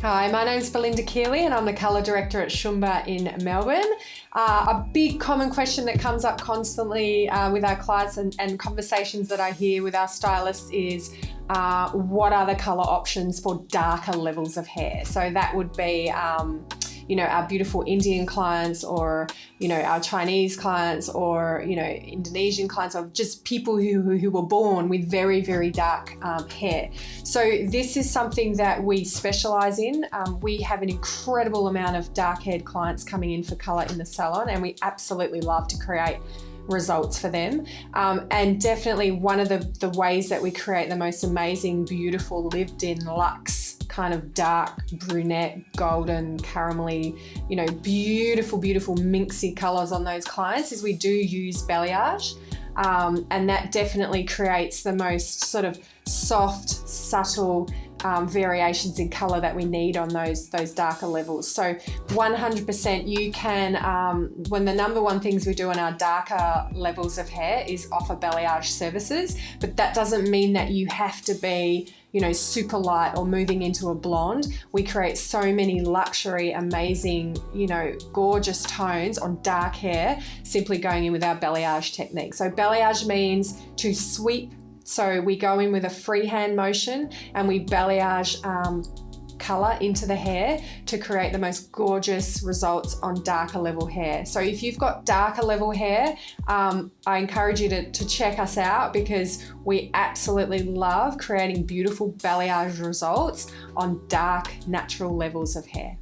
Hi, my name's Belinda Keeley and I'm the Colour Director at Shumba in Melbourne. A big common question that comes up constantly with our clients and conversations that I hear with our stylists is what are the colour options for darker levels of hair? So that would be our beautiful Indian clients or, our Chinese clients or, Indonesian clients, or just people who were born with very, very dark hair. So this is something that we specialize in. We have an incredible amount of dark-haired clients coming in for color in the salon, and we absolutely love to create results for them. And definitely one of the ways that we create the most amazing, beautiful, lived-in luxe kind of dark brunette, golden, caramelly, beautiful, beautiful minxy colors on those clients is we do use balayage. And that definitely creates the most sort of soft, subtle variations in color that we need on those darker levels. So 100% you can, when the number one things we do on our darker levels of hair is offer balayage services, but that doesn't mean that you have to be super light or moving into a blonde. We create so many luxury, amazing, gorgeous tones on dark hair, simply going in with our balayage technique. So balayage means to sweep. So we go in with a freehand motion and we balayage color into the hair to create the most gorgeous results on darker level hair. So if you've got darker level hair, I encourage you to check us out because we absolutely love creating beautiful balayage results on dark, natural levels of hair.